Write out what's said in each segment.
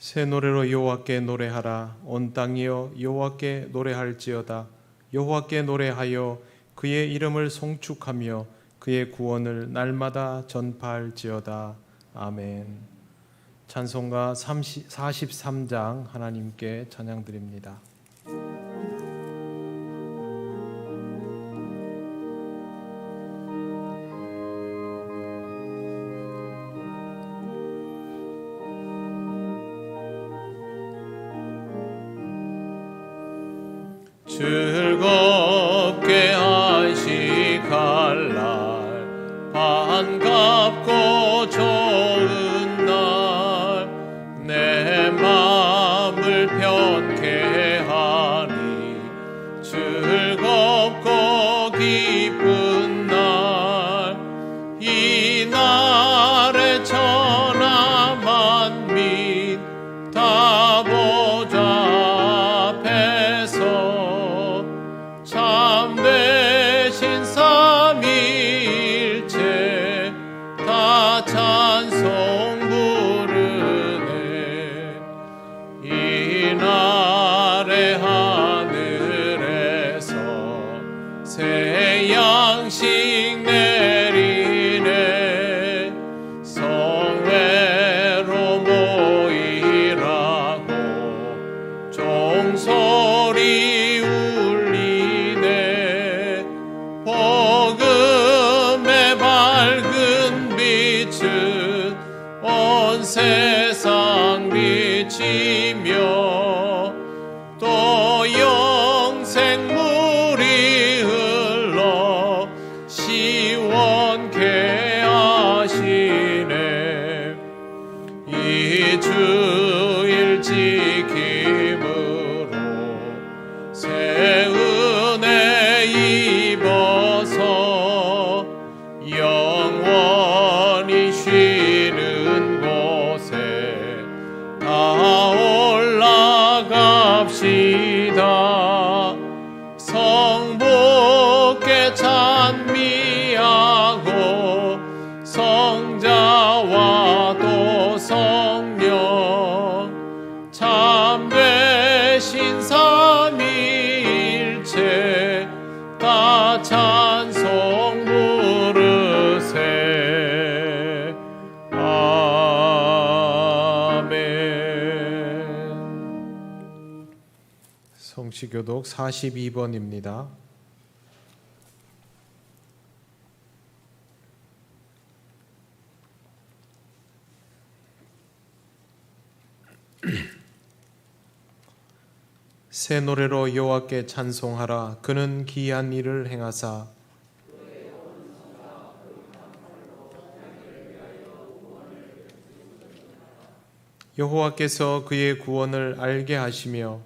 새 노래로 여호와께 노래하라. 온 땅이여 여호와께 노래할지어다. 여호와께 노래하여 그의 이름을 송축하며 그의 구원을 날마다 전파할지어다. 아멘. 찬송가 43장 하나님께 찬양드립니다. 즐겁게 안식할 날, 반갑고 좋은 날, 내 마음을 편케 하니 즐겁고 기쁜 날, 이 날에 천하 만민 다 보좌 참되신 삼위일체 다 찬송 부르네. 이날의 하늘에서 새 양식 내리네. 성회로 모이라고 종소리 복음의 밝은 빛은 온 세상 비치며 또 영생물이 흘러 시원케 하시네. 이 주일 지킴으로 새 은혜 입어서 영원히 쉬는 곳에 다 올라갑시다. 성부께 찬미하고 성자와 또 성령 참되신 삼위일체 다 찬송 부르세. 아멘. 성시교독 42번입니다. 새 노래로 여호와께 찬송하라. 그는 기이한 일을 행하사 여호와께서 그의 구원을 알게 하시며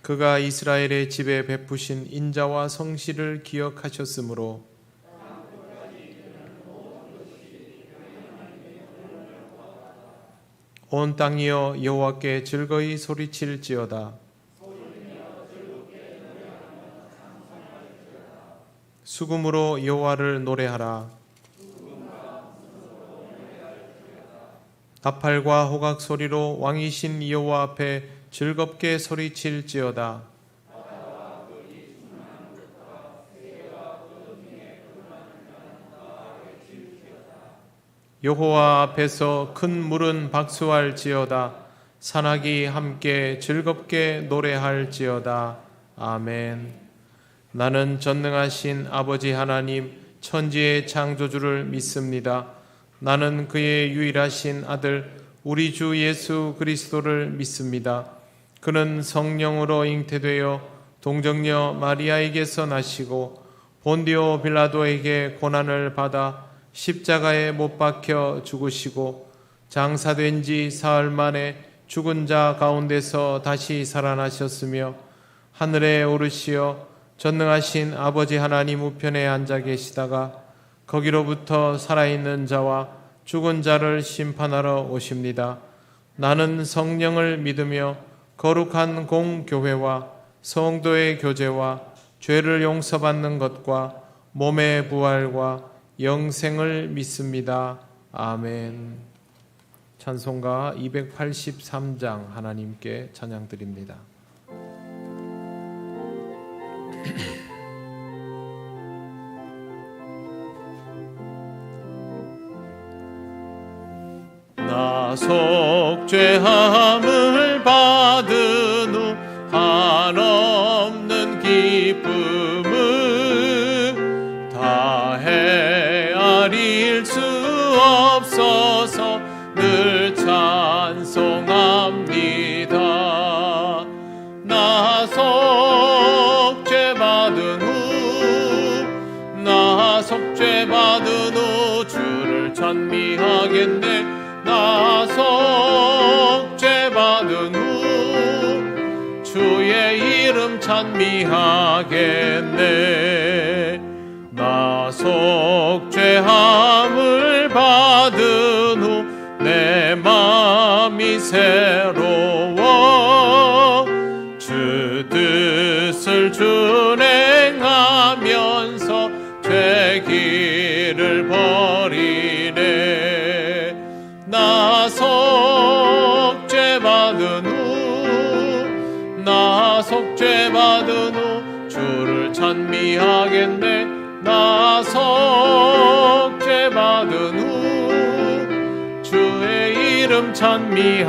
그가 이스라엘의 집에 베푸신 인자와 성실을 기억하셨으므로 온 땅이여 여호와께 즐거이 소리칠지어다. 수금으로 여호와를 노래하라. 나팔과 호각 소리로 왕이신 여호와 앞에 즐겁게 소리칠지어다. 여호와 앞에서 큰 물은 박수할지어다. 산악이 함께 즐겁게 노래할지어다. 아멘. 나는 전능하신 아버지 하나님 천지의 창조주를 믿습니다. 나는 그의 유일하신 아들 우리 주 예수 그리스도를 믿습니다. 그는 성령으로 잉태되어 동정녀 마리아에게서 나시고 본디오 빌라도에게 고난을 받아 십자가에 못 박혀 죽으시고 장사된 지 사흘 만에 죽은 자 가운데서 다시 살아나셨으며 하늘에 오르시어 전능하신 아버지 하나님 우편에 앉아 계시다가 거기로부터 살아있는 자와 죽은 자를 심판하러 오십니다. 나는 성령을 믿으며 거룩한 공교회와 성도의 교제와 죄를 용서받는 것과 몸의 부활과 영생을 믿습니다. 아멘. 찬송가 283장 하나님께 찬양 드립니다. 나 속죄함을 받은 후 한없는 기쁨을 다 헤아릴 수 없어서 늘 찬송합니다. 나 속죄받은 후 주를 찬미하겠네. 나 속죄받은 후 주의 이름 찬미하겠네. 나 속죄함을 받은 후 내 맘이 새로워 주 뜻을 준행하면서 죄 길을 버리네. 나 속죄받은 후 주를 찬미하겠네. 나 속죄받은 후 주의 이름 찬미하겠네.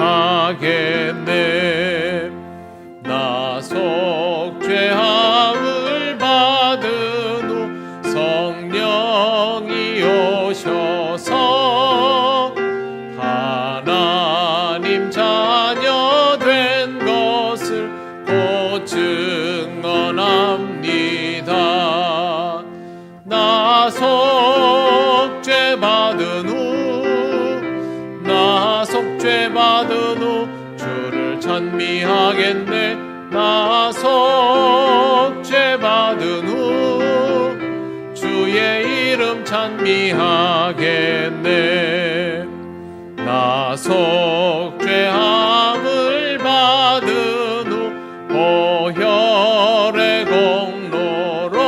나 속죄함을 받은 후 성령이 오셔서 하나님 자녀 된 것을 곧 증언합니다. 나 속죄받은 후 주를 찬미하겠네. 나 속죄받은 후 주의 이름 찬미하겠네. 나 속죄함을 받은 후 보혈의 공로로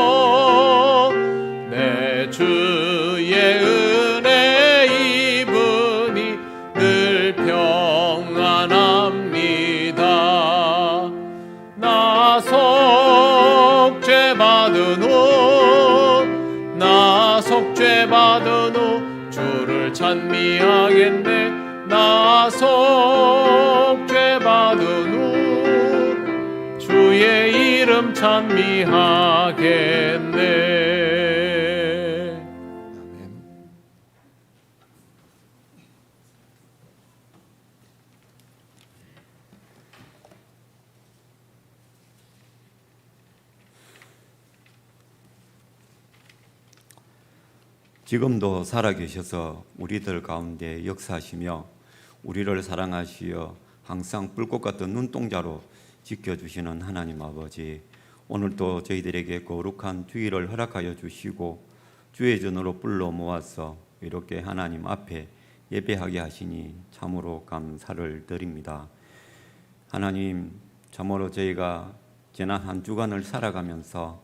내 주의 은혜 입으니 늘 평안합니다. 나 속죄받은 후 주를 찬미하겠네. 나 속죄받은 후 주의 이름 찬미하겠네. 아멘. 지금도 살아계셔서 우리들 가운데 역사하시며 우리를 사랑하시어 항상 불꽃 같은 눈동자로 지켜주시는 하나님 아버지, 오늘도 저희들에게 거룩한 주일을 허락하여 주시고 주의 전으로 불러 모아서 이렇게 하나님 앞에 예배하게 하시니 참으로 감사를 드립니다. 하나님, 참으로 저희가 지난 한 주간을 살아가면서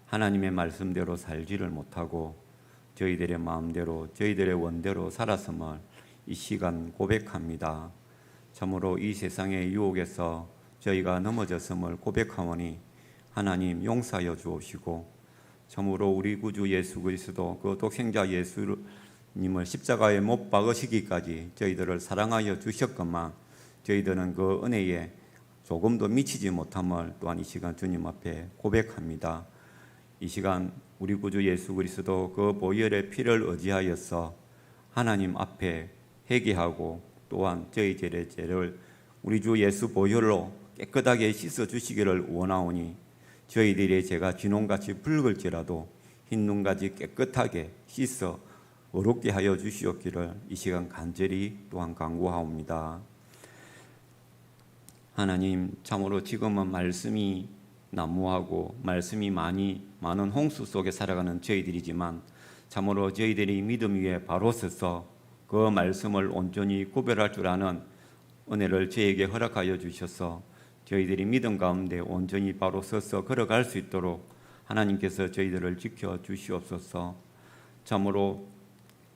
하나님의 말씀대로 살지를 못하고 저희들의 마음대로 저희들의 원대로 살았음을 이 시간 고백합니다. 참으로 이 세상의 유혹에서 저희가 넘어졌음을 고백하오니 하나님 용서하여 주옵시고, 참으로 우리 구주 예수 그리스도 그 독생자 예수님을 십자가에 못 박으시기까지 저희들을 사랑하여 주셨건만 저희들은 그 은혜에 조금도 미치지 못함을 또한 이 시간 주님 앞에 고백합니다. 이 시간 우리 구주 예수 그리스도 그 보혈의 피를 의지하여서 하나님 앞에 회개하고 또한 저희들의 죄를 우리 주 예수 보혈로 깨끗하게 씻어 주시기를 원하오니 저희들의 죄가 진홍같이 붉을지라도 흰 눈같이 깨끗하게 씻어 어렵게 하여 주시옵기를 이 시간 간절히 또한 간구하옵니다. 하나님, 참으로 지금은 말씀이 난무하고 말씀이 많은 홍수 속에 살아가는 저희들이지만 참으로 저희들이 믿음 위에 바로 서서 그 말씀을 온전히 구별할 줄 아는 은혜를 저에게 허락하여 주셔서 저희들이 믿음 가운데 온전히 바로 서서 걸어갈 수 있도록 하나님께서 저희들을 지켜 주시옵소서. 참으로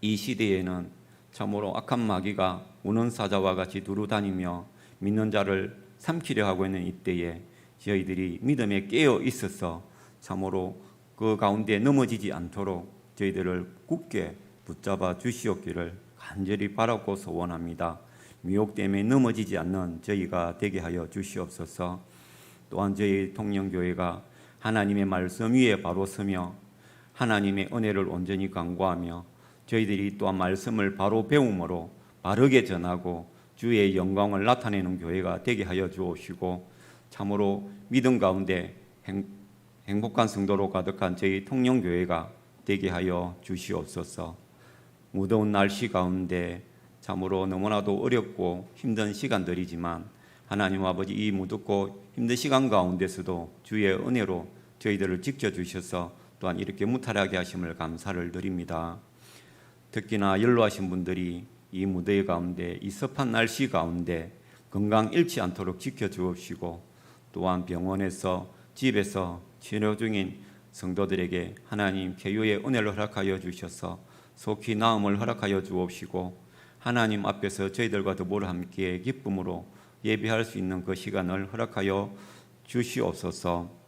이 시대에는 참으로 악한 마귀가 우는 사자와 같이 두루다니며 믿는 자를 삼키려 하고 있는 이때에 저희들이 믿음에 깨어 있어서 참으로 그 가운데 넘어지지 않도록 저희들을 굳게 붙잡아 주시옵기를 간절히 바라고 소원합니다. 미혹 때문에 넘어지지 않는 저희가 되게 하여 주시옵소서. 또한 저희 통영교회가 하나님의 말씀 위에 바로 서며 하나님의 은혜를 온전히 간구하며 저희들이 또한 말씀을 바로 배움으로 바르게 전하고 주의 영광을 나타내는 교회가 되게 하여 주옵시고 참으로 믿음 가운데 행복한 성도로 가득한 저희 통영교회가 되게 하여 주시옵소서. 무더운 날씨 가운데 참으로 너무나도 어렵고 힘든 시간들이지만 하나님 아버지 이 무덥고 힘든 시간 가운데서도 주의 은혜로 저희들을 지켜주셔서 또한 이렇게 무탈하게 하심을 감사를 드립니다. 특히나 연로하신 분들이 이 무더위 가운데 이 습한 날씨 가운데 건강 잃지 않도록 지켜주옵시고 또한 병원에서 집에서 치료 중인 성도들에게 하나님 쾌유의 은혜를 허락하여 주셔서 속히 나음을 허락하여 주옵시고 하나님 앞에서 저희들과 더불어 함께 기쁨으로 예배할 수 있는 그 시간을 허락하여 주시옵소서.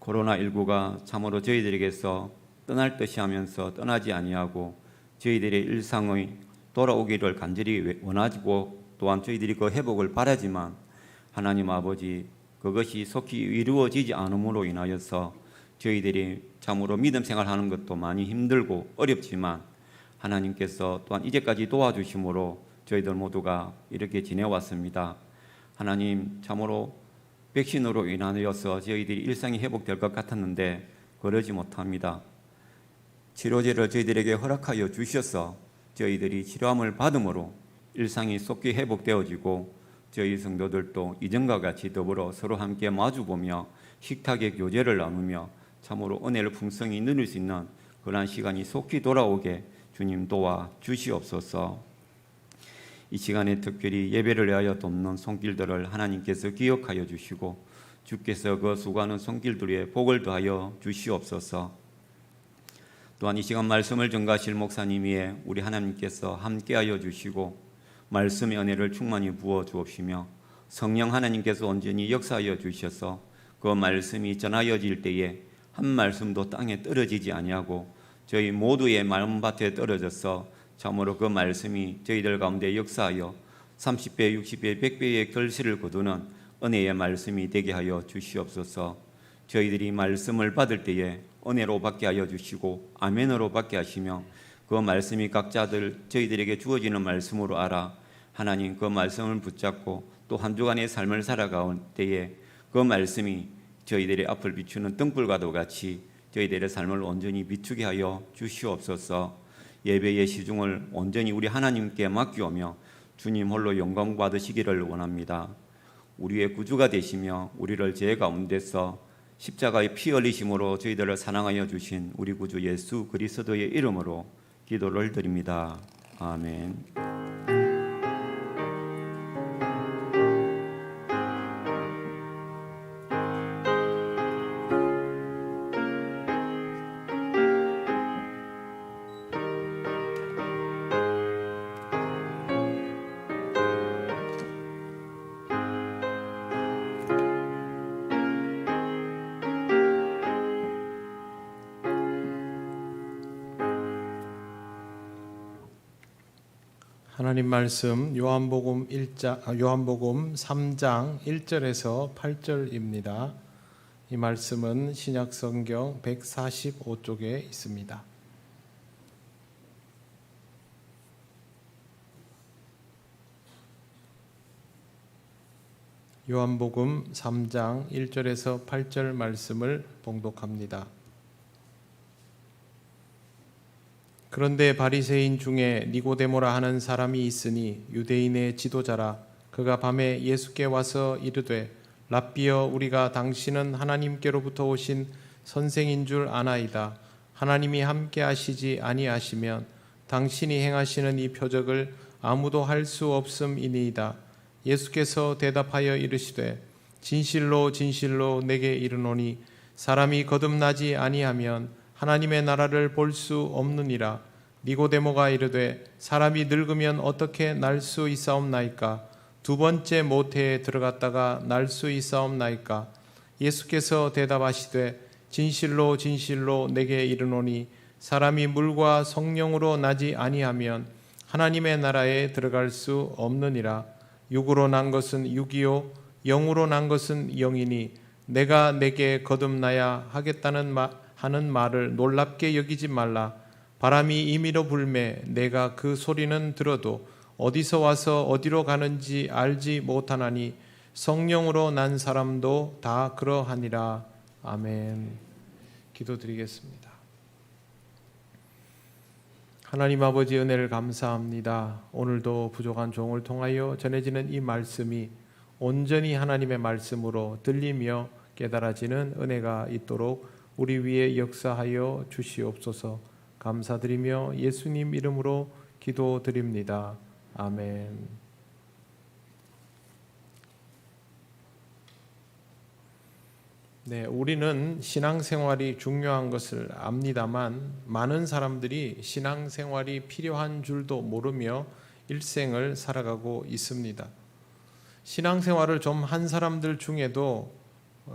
코로나19가 참으로 저희들에게서 떠날 듯이 하면서 떠나지 아니하고 저희들의 일상의 돌아오기를 간절히 원하고 또한 저희들이 그 회복을 바라지만 하나님 아버지 그것이 속히 이루어지지 않음으로 인하여서 저희들이 참으로 믿음 생활하는 것도 많이 힘들고 어렵지만 하나님께서 또한 이제까지 도와주심으로 저희들 모두가 이렇게 지내왔습니다. 하나님 참으로 백신으로 인하여서 저희들이 일상이 회복될 것 같았는데 그러지 못합니다. 치료제를 저희들에게 허락하여 주셔서 저희들이 치료함을 받음으로 일상이 속히 회복되어지고 저희 성도들도 이전과 같이 더불어 서로 함께 마주보며 식탁의 교제를 나누며 참으로 은혜를 풍성히 누릴 수 있는 그러한 시간이 속히 돌아오게 주님 도와 주시옵소서. 이 시간에 특별히 예배를 위하여 돕는 손길들을 하나님께서 기억하여 주시고 주께서 그 수고하는 손길들에 복을 더하여 주시옵소서. 또한 이 시간 말씀을 전가하실 목사님 위에 우리 하나님께서 함께하여 주시고 말씀의 은혜를 충만히 부어 주옵시며 성령 하나님께서 온전히 역사하여 주셔서 그 말씀이 전하여질 때에 한 말씀도 땅에 떨어지지 아니하고 저희 모두의 마음밭에 떨어져서 참으로 그 말씀이 저희들 가운데 역사하여 30배, 60배, 100배의 결실을 거두는 은혜의 말씀이 되게 하여 주시옵소서. 저희들이 말씀을 받을 때에 은혜로 받게 하여 주시고 아멘으로 받게 하시며 그 말씀이 각자들 저희들에게 주어지는 말씀으로 알아 하나님 그 말씀을 붙잡고 또 한 주간의 삶을 살아가올 때에 그 말씀이 저희들의 앞을 비추는 등불과도 같이 저희들의 삶을 온전히 비추게 하여 주시옵소서. 예배의 시중을 온전히 우리 하나님께 맡기오며 주님 홀로 영광 받으시기를 원합니다. 우리의 구주가 되시며 우리를 죄 가운데서 십자가의 피 흘리심으로 저희들을 사랑하여 주신 우리 구주 예수 그리스도의 이름으로 기도를 드립니다. 아멘. 하나님 말씀 요한복음 3장 1절에서 8절입니다. 이 말씀은 신약성경 145쪽에 있습니다. 요한복음 3장 1절에서 8절 말씀을 봉독합니다. 그런데 바리새인 중에 니고데모라 하는 사람이 있으니 유대인의 지도자라. 그가 밤에 예수께 와서 이르되 랍비여 우리가 당신은 하나님께로부터 오신 선생인 줄 아나이다. 하나님이 함께 하시지 아니하시면 당신이 행하시는 이 표적을 아무도 할 수 없음이니이다. 예수께서 대답하여 이르시되 진실로 진실로 내게 이르노니 사람이 거듭나지 아니하면 하나님의 나라를 볼 수 없느니라. 니고데모가 이르되 사람이 늙으면 어떻게 날 수 있사옵나이까? 두 번째 모태에 들어갔다가 날 수 있사옵나이까? 예수께서 대답하시되 진실로 진실로 내게 이르노니 사람이 물과 성령으로 나지 아니하면 하나님의 나라에 들어갈 수 없느니라. 육으로 난 것은 육이요 영으로 난 것은 영이니 내가 내게 거듭나야 하겠다는 하는 말을 놀랍게 여기지 말라. 바람이 임의로 불매 내가 그 소리는 들어도 어디서 와서 어디로 가는지 알지 못하나니 성령으로 난 사람도 다 그러하니라. 아멘. 기도드리겠습니다. 하나님 아버지 은혜를 감사합니다. 오늘도 부족한 종을 통하여 전해지는 이 말씀이 온전히 하나님의 말씀으로 들리며 깨달아지는 은혜가 있도록 우리 위에 역사하여 주시옵소서. 감사드리며 예수님 이름으로 기도드립니다. 아멘. 네, 우리는 신앙생활이 중요한 것을 압니다만 많은 사람들이 신앙생활이 필요한 줄도 모르며 일생을 살아가고 있습니다. 신앙생활을 좀 한 사람들 중에도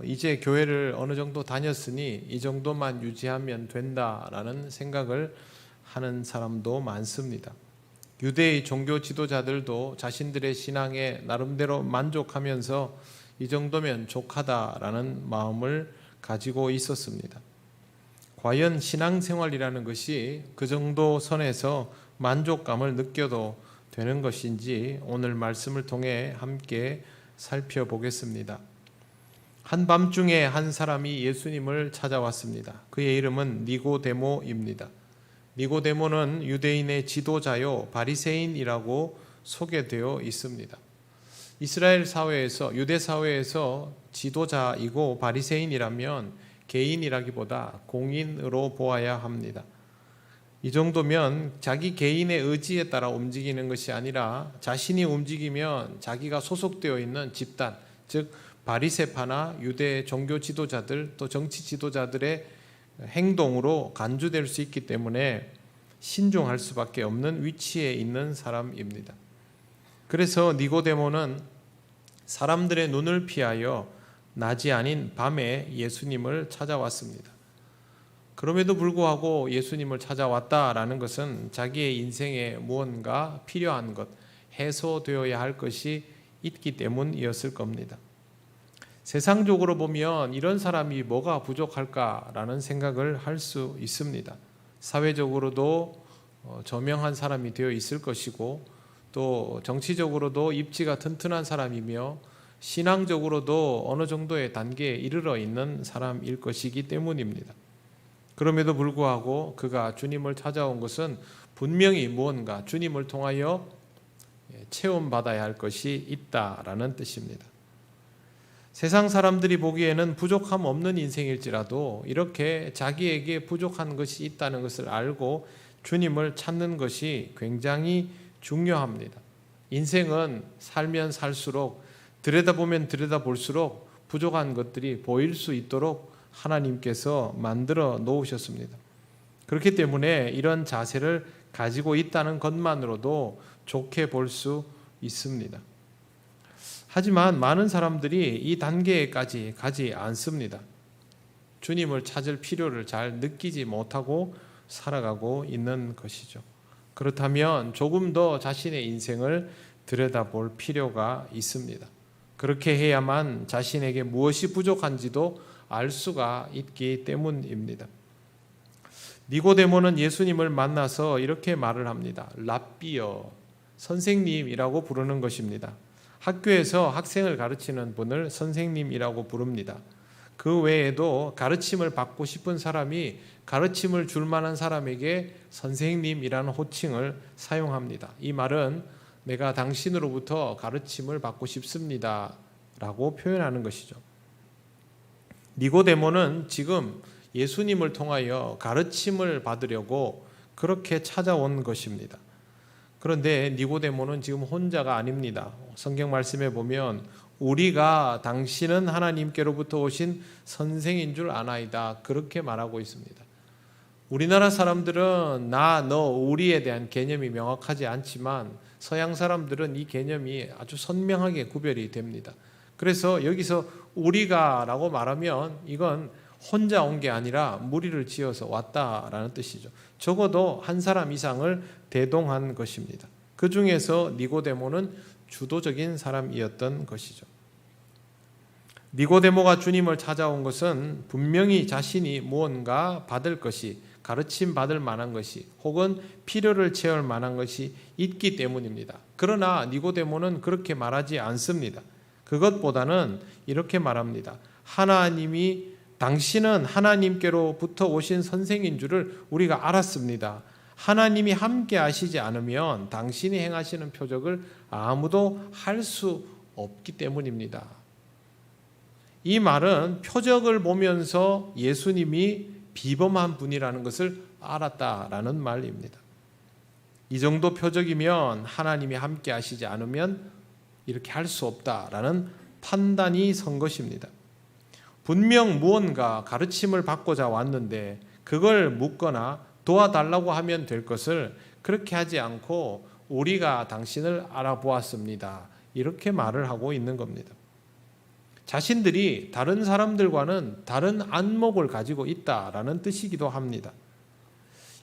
이제 교회를 어느 정도 다녔으니 이 정도만 유지하면 된다라는 생각을 하는 사람도 많습니다. 유대의 종교 지도자들도 자신들의 신앙에 나름대로 만족하면서 이 정도면 족하다라는 마음을 가지고 있었습니다. 과연 신앙생활이라는 것이 그 정도 선에서 만족감을 느껴도 되는 것인지 오늘 말씀을 통해 함께 살펴보겠습니다. 한밤중에 한 사람이 예수님을 찾아왔습니다. 그의 이름은 니고데모입니다. 니고데모는 유대인의 지도자요 바리새인이라고 소개되어 있습니다. 이스라엘 사회에서 유대 사회에서 지도자이고 바리새인이라면 개인이라기보다 공인으로 보아야 합니다. 이 정도면 자기 개인의 의지에 따라 움직이는 것이 아니라 자신이 움직이면 자기가 소속되어 있는 집단, 즉 바리새파나 유대 종교 지도자들 또 정치 지도자들의 행동으로 간주될 수 있기 때문에 신중할 수밖에 없는 위치에 있는 사람입니다. 그래서 니고데모는 사람들의 눈을 피하여 낮이 아닌 밤에 예수님을 찾아왔습니다. 그럼에도 불구하고 예수님을 찾아왔다라는 것은 자기의 인생에 무언가 필요한 것, 해소되어야 할 것이 있기 때문이었을 겁니다. 세상적으로 보면 이런 사람이 뭐가 부족할까라는 생각을 할 수 있습니다. 사회적으로도 저명한 사람이 되어 있을 것이고 또 정치적으로도 입지가 튼튼한 사람이며 신앙적으로도 어느 정도의 단계에 이르러 있는 사람일 것이기 때문입니다. 그럼에도 불구하고 그가 주님을 찾아온 것은 분명히 무언가 주님을 통하여 체험받아야 할 것이 있다라는 뜻입니다. 세상 사람들이 보기에는 부족함 없는 인생일지라도 이렇게 자기에게 부족한 것이 있다는 것을 알고 주님을 찾는 것이 굉장히 중요합니다. 인생은 살면 살수록 들여다보면 들여다볼수록 부족한 것들이 보일 수 있도록 하나님께서 만들어 놓으셨습니다. 그렇기 때문에 이런 자세를 가지고 있다는 것만으로도 좋게 볼 수 있습니다. 하지만 많은 사람들이 이 단계까지 가지 않습니다. 주님을 찾을 필요를 잘 느끼지 못하고 살아가고 있는 것이죠. 그렇다면 조금 더 자신의 인생을 들여다볼 필요가 있습니다. 그렇게 해야만 자신에게 무엇이 부족한지도 알 수가 있기 때문입니다. 니고데모는 예수님을 만나서 이렇게 말을 합니다. 랍비여, 선생님이라고 부르는 것입니다. 학교에서 학생을 가르치는 분을 선생님이라고 부릅니다. 그 외에도 가르침을 받고 싶은 사람이 가르침을 줄 만한 사람에게 선생님이라는 호칭을 사용합니다. 이 말은 내가 당신으로부터 가르침을 받고 싶습니다 라고 표현하는 것이죠. 니고데모는 지금 예수님을 통하여 가르침을 받으려고 그렇게 찾아온 것입니다. 그런데 니고데모는 지금 혼자가 아닙니다. 성경 말씀에 보면 우리가 당신은 하나님께로부터 오신 선생인 줄 아나이다 그렇게 말하고 있습니다. 우리나라 사람들은 나, 너, 우리에 대한 개념이 명확하지 않지만 서양 사람들은 이 개념이 아주 선명하게 구별이 됩니다. 그래서 여기서 우리가라고 말하면 이건 혼자 온 게 아니라 무리를 지어서 왔다라는 뜻이죠. 적어도 한 사람 이상을 대동한 것입니다. 그 중에서 니고데모는 주도적인 사람이었던 것이죠. 니고데모가 주님을 찾아온 것은 분명히 자신이 무언가 받을 것이, 가르침 받을 만한 것이, 혹은 필요를 채울 만한 것이 있기 때문입니다. 그러나 니고데모는 그렇게 말하지 않습니다. 그것보다는 이렇게 말합니다. 당신은 하나님께로부터 오신 선생인 줄을 우리가 알았습니다. 하나님이 함께 하시지 않으면 당신이 행하시는 표적을 아무도 할 수 없기 때문입니다. 이 말은 표적을 보면서 예수님이 비범한 분이라는 것을 알았다라는 말입니다. 이 정도 표적이면 하나님이 함께 하시지 않으면 이렇게 할 수 없다라는 판단이 선 것입니다. 분명 무언가 가르침을 받고자 왔는데 그걸 묻거나 도와달라고 하면 될 것을 그렇게 하지 않고 우리가 당신을 알아보았습니다. 이렇게 말을 하고 있는 겁니다. 자신들이 다른 사람들과는 다른 안목을 가지고 있다라는 뜻이기도 합니다.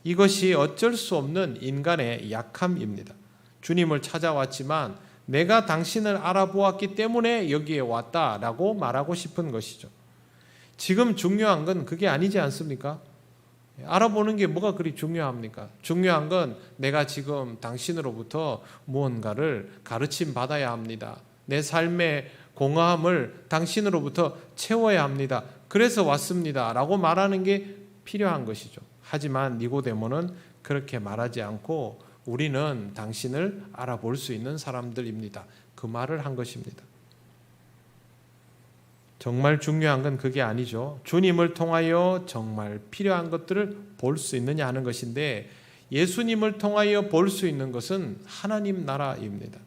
이것이 어쩔 수 없는 인간의 약함입니다. 주님을 찾아왔지만 내가 당신을 알아보았기 때문에 여기에 왔다라고 말하고 싶은 것이죠. 지금 중요한 건 그게 아니지 않습니까? 알아보는 게 뭐가 그리 중요합니까? 중요한 건 내가 지금 당신으로부터 무언가를 가르침 받아야 합니다. 내 삶의 공허함을 당신으로부터 채워야 합니다. 그래서 왔습니다. 라고 말하는 게 필요한 것이죠. 하지만 니고데모는 그렇게 말하지 않고 우리는 당신을 알아볼 수 있는 사람들입니다. 그 말을 한 것입니다. 정말 중요한 건 그게 아니죠. 주님을 통하여 정말 필요한 것들을 볼 수 있느냐 하는 것인데 예수님을 통하여 볼 수 있는 것은 하나님 나라입니다.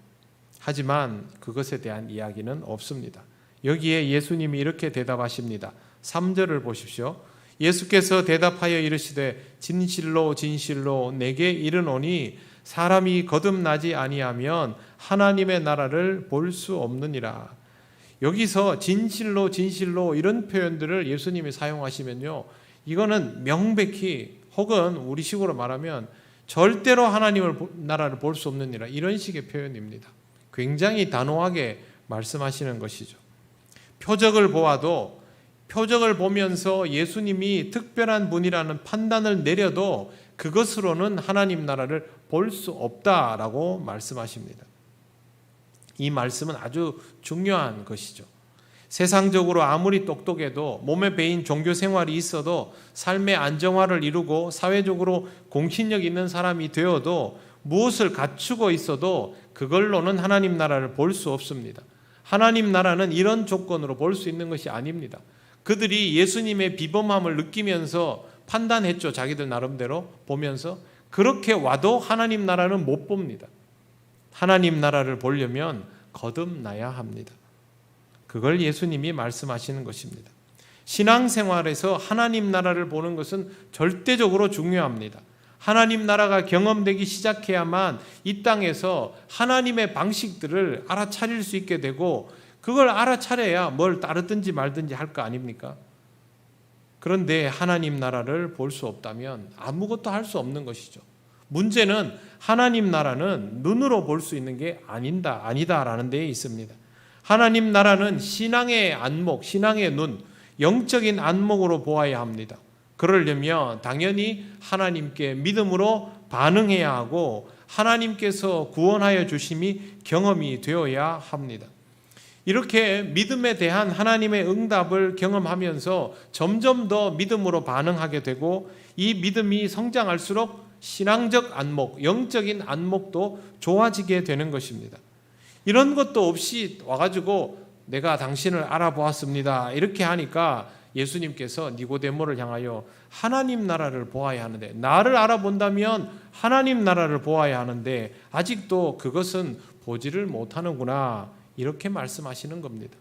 하지만 그것에 대한 이야기는 없습니다. 여기에 예수님이 이렇게 대답하십니다. 3절을 보십시오. 예수께서 대답하여 이르시되 진실로 진실로 내게 이르노니 사람이 거듭나지 아니하면 하나님의 나라를 볼 수 없느니라. 여기서 진실로 진실로 이런 표현들을 예수님이 사용하시면요, 이거는 명백히 혹은 우리식으로 말하면 절대로 하나님의 나라를 볼 수 없느니라, 이런 식의 표현입니다. 굉장히 단호하게 말씀하시는 것이죠. 표적을 보아도, 표적을 보면서 예수님이 특별한 분이라는 판단을 내려도 그것으로는 하나님 나라를 볼 수 없다라고 말씀하십니다. 이 말씀은 아주 중요한 것이죠. 세상적으로 아무리 똑똑해도 몸에 배인 종교 생활이 있어도 삶의 안정화를 이루고 사회적으로 공신력 있는 사람이 되어도 무엇을 갖추고 있어도 그걸로는 하나님 나라를 볼 수 없습니다. 하나님 나라는 이런 조건으로 볼 수 있는 것이 아닙니다. 그들이 예수님의 비범함을 느끼면서 판단했죠. 자기들 나름대로 보면서. 그렇게 와도 하나님 나라는 못 봅니다. 하나님 나라를 보려면 거듭나야 합니다. 그걸 예수님이 말씀하시는 것입니다. 신앙생활에서 하나님 나라를 보는 것은 절대적으로 중요합니다. 하나님 나라가 경험되기 시작해야만 이 땅에서 하나님의 방식들을 알아차릴 수 있게 되고, 그걸 알아차려야 뭘 따르든지 말든지 할 거 아닙니까? 그런데 하나님 나라를 볼 수 없다면 아무것도 할 수 없는 것이죠. 문제는 하나님 나라는 눈으로 볼 수 있는 게 아니다라는 데에 있습니다. 하나님 나라는 신앙의 안목, 신앙의 눈, 영적인 안목으로 보아야 합니다. 그러려면 당연히 하나님께 믿음으로 반응해야 하고 하나님께서 구원하여 주심이 경험이 되어야 합니다. 이렇게 믿음에 대한 하나님의 응답을 경험하면서 점점 더 믿음으로 반응하게 되고, 이 믿음이 성장할수록 신앙적 안목, 영적인 안목도 좋아지게 되는 것입니다. 이런 것도 없이 와가지고 내가 당신을 알아보았습니다 이렇게 하니까 예수님께서 니고데모를 향하여 하나님 나라를 보아야 하는데, 나를 알아본다면 하나님 나라를 보아야 하는데 아직도 그것은 보지를 못하는구나, 이렇게 말씀하시는 겁니다.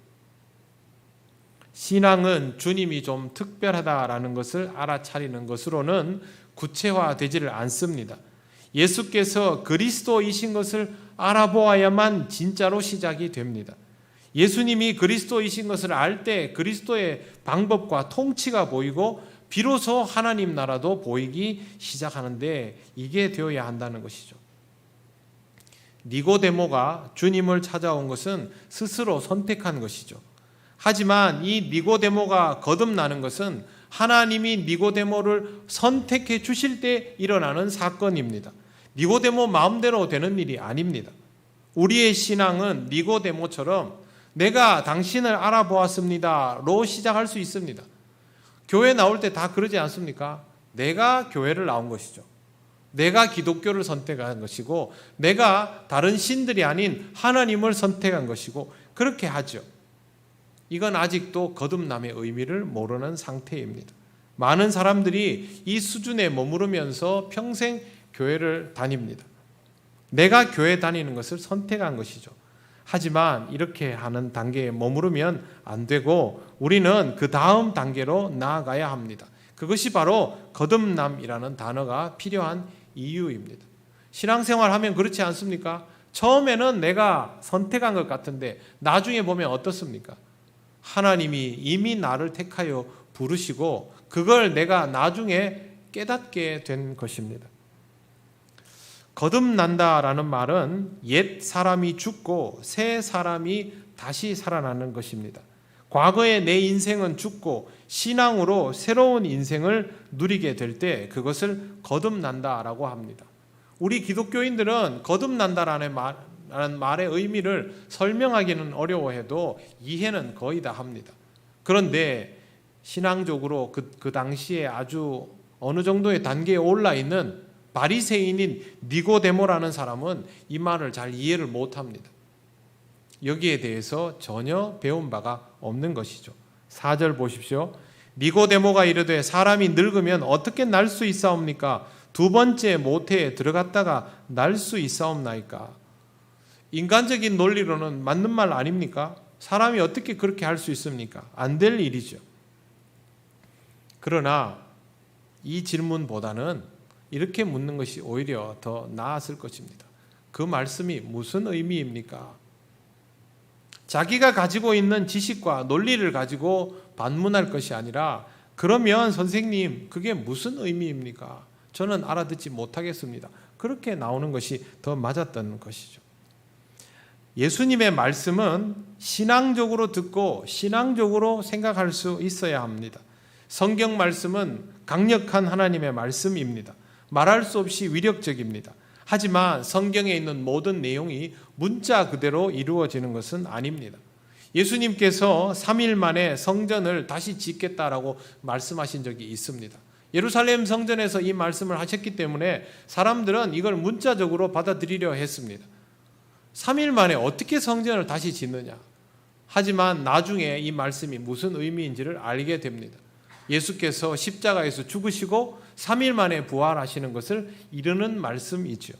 신앙은 주님이 좀 특별하다라는 것을 알아차리는 것으로는 구체화되지를 않습니다. 예수께서 그리스도이신 것을 알아보아야만 진짜로 시작이 됩니다. 예수님이 그리스도이신 것을 알 때 그리스도의 방법과 통치가 보이고 비로소 하나님 나라도 보이기 시작하는데 이게 되어야 한다는 것이죠. 니고데모가 주님을 찾아온 것은 스스로 선택한 것이죠. 하지만 이 니고데모가 거듭나는 것은 하나님이 니고데모를 선택해 주실 때 일어나는 사건입니다. 니고데모 마음대로 되는 일이 아닙니다. 우리의 신앙은 니고데모처럼 내가 당신을 알아보았습니다로 시작할 수 있습니다. 교회 나올 때 다 그러지 않습니까? 내가 교회를 나온 것이죠. 내가 기독교를 선택한 것이고 내가 다른 신들이 아닌 하나님을 선택한 것이고 그렇게 하죠. 이건 아직도 거듭남의 의미를 모르는 상태입니다. 많은 사람들이 이 수준에 머무르면서 평생 교회를 다닙니다. 내가 교회 다니는 것을 선택한 것이죠. 하지만 이렇게 하는 단계에 머무르면 안 되고 우리는 그 다음 단계로 나아가야 합니다. 그것이 바로 거듭남이라는 단어가 필요한 이유입니다. 신앙생활 하면 그렇지 않습니까? 처음에는 내가 선택한 것 같은데 나중에 보면 어떻습니까? 하나님이 이미 나를 택하여 부르시고 그걸 내가 나중에 깨닫게 된 것입니다. 거듭난다라는 말은 옛 사람이 죽고 새 사람이 다시 살아나는 것입니다. 과거의 내 인생은 죽고 신앙으로 새로운 인생을 누리게 될 때 그것을 거듭난다라고 합니다. 우리 기독교인들은 거듭난다라는 말의 의미를 설명하기는 어려워해도 이해는 거의 다 합니다. 그런데 신앙적으로 그 당시에 아주 어느 정도의 단계에 올라 있는 바리새인인 니고데모라는 사람은 이 말을 잘 이해를 못합니다. 여기에 대해서 전혀 배운 바가 없는 것이죠. 4절 보십시오. 니고데모가 이르되 사람이 늙으면 어떻게 날 수 있사옵니까? 두 번째 모태에 들어갔다가 날 수 있사옵나이까? 인간적인 논리로는 맞는 말 아닙니까? 사람이 어떻게 그렇게 할 수 있습니까? 안 될 일이죠. 그러나 이 질문보다는 이렇게 묻는 것이 오히려 더 나았을 것입니다. 그 말씀이 무슨 의미입니까? 자기가 가지고 있는 지식과 논리를 가지고 반문할 것이 아니라 그러면 선생님 그게 무슨 의미입니까? 저는 알아듣지 못하겠습니다. 그렇게 나오는 것이 더 맞았던 것이죠. 예수님의 말씀은 신앙적으로 듣고 신앙적으로 생각할 수 있어야 합니다. 성경 말씀은 강력한 하나님의 말씀입니다. 말할 수 없이 위력적입니다. 하지만 성경에 있는 모든 내용이 문자 그대로 이루어지는 것은 아닙니다. 예수님께서 3일 만에 성전을 다시 짓겠다라고 말씀하신 적이 있습니다. 예루살렘 성전에서 이 말씀을 하셨기 때문에 사람들은 이걸 문자적으로 받아들이려 했습니다. 3일 만에 어떻게 성전을 다시 짓느냐? 하지만 나중에 이 말씀이 무슨 의미인지를 알게 됩니다. 예수께서 십자가에서 죽으시고 3일 만에 부활하시는 것을 이르는 말씀이죠.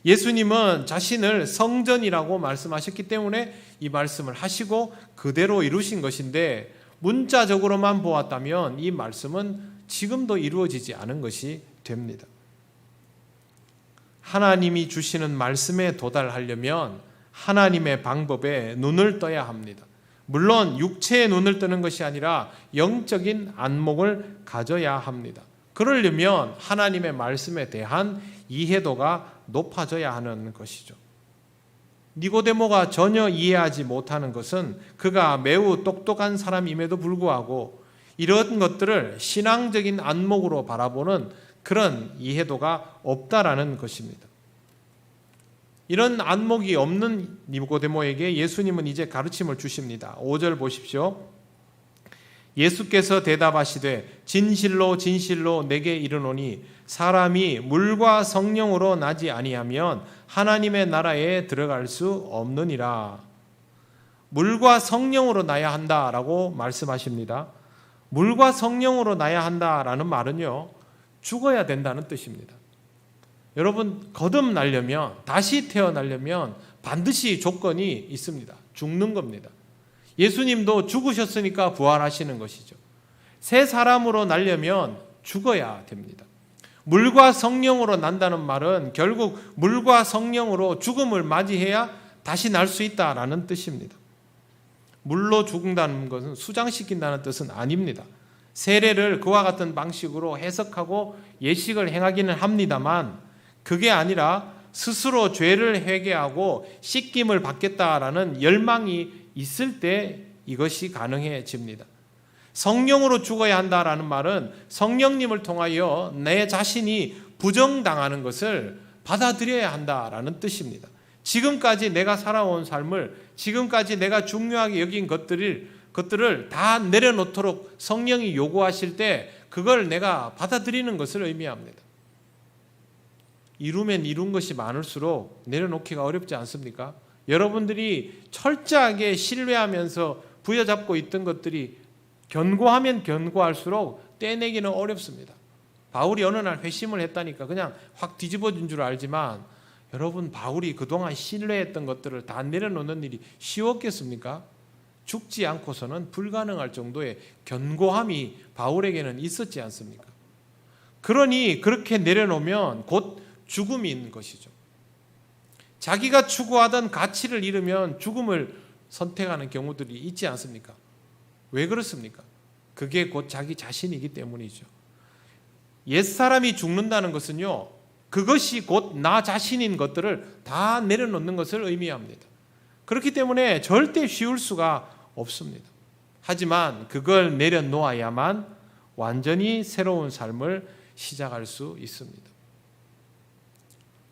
예수님은 자신을 성전이라고 말씀하셨기 때문에 이 말씀을 하시고 그대로 이루신 것인데 문자적으로만 보았다면 이 말씀은 지금도 이루어지지 않은 것이 됩니다. 하나님이 주시는 말씀에 도달하려면 하나님의 방법에 눈을 떠야 합니다. 물론 육체의 눈을 뜨는 것이 아니라 영적인 안목을 가져야 합니다. 그러려면 하나님의 말씀에 대한 이해도가 높아져야 하는 것이죠. 니고데모가 전혀 이해하지 못하는 것은 그가 매우 똑똑한 사람임에도 불구하고 이런 것들을 신앙적인 안목으로 바라보는 그런 이해도가 없다라는 것입니다. 이런 안목이 없는 니고데모에게 예수님은 이제 가르침을 주십니다. 5절 보십시오. 예수께서 대답하시되 진실로 진실로 내게 이르노니 사람이 물과 성령으로 나지 아니하면 하나님의 나라에 들어갈 수 없느니라. 물과 성령으로 나야 한다라고 말씀하십니다. 물과 성령으로 나야 한다라는 말은요, 죽어야 된다는 뜻입니다. 여러분, 거듭나려면, 다시 태어나려면 반드시 조건이 있습니다. 죽는 겁니다. 예수님도 죽으셨으니까 부활하시는 것이죠. 새 사람으로 나려면 죽어야 됩니다. 물과 성령으로 난다는 말은 결국 물과 성령으로 죽음을 맞이해야 다시 날 수 있다라는 뜻입니다. 물로 죽는다는 것은 수장시킨다는 뜻은 아닙니다. 세례를 그와 같은 방식으로 해석하고 예식을 행하기는 합니다만 그게 아니라 스스로 죄를 회개하고 씻김을 받겠다라는 열망이 있을 때 이것이 가능해집니다. 성령으로 죽어야 한다라는 말은 성령님을 통하여 내 자신이 부정당하는 것을 받아들여야 한다라는 뜻입니다. 지금까지 내가 살아온 삶을, 지금까지 내가 중요하게 여긴 것들을 다 내려놓도록 성령이 요구하실 때 그걸 내가 받아들이는 것을 의미합니다. 이루면 이룬 것이 많을수록 내려놓기가 어렵지 않습니까? 여러분들이 철저하게 신뢰하면서 부여잡고 있던 것들이 견고하면 견고할수록 떼내기는 어렵습니다. 바울이 어느 날 회심을 했다니까 그냥 확 뒤집어진 줄 알지만 여러분, 바울이 그동안 신뢰했던 것들을 다 내려놓는 일이 쉬웠겠습니까? 죽지 않고서는 불가능할 정도의 견고함이 바울에게는 있었지 않습니까? 그러니 그렇게 내려놓으면 곧 죽음이 있는 것이죠. 자기가 추구하던 가치를 잃으면 죽음을 선택하는 경우들이 있지 않습니까? 왜 그렇습니까? 그게 곧 자기 자신이기 때문이죠. 옛사람이 죽는다는 것은요, 그것이 곧 나 자신인 것들을 다 내려놓는 것을 의미합니다. 그렇기 때문에 절대 쉬울 수가 없습니다. 하지만 그걸 내려놓아야만 완전히 새로운 삶을 시작할 수 있습니다.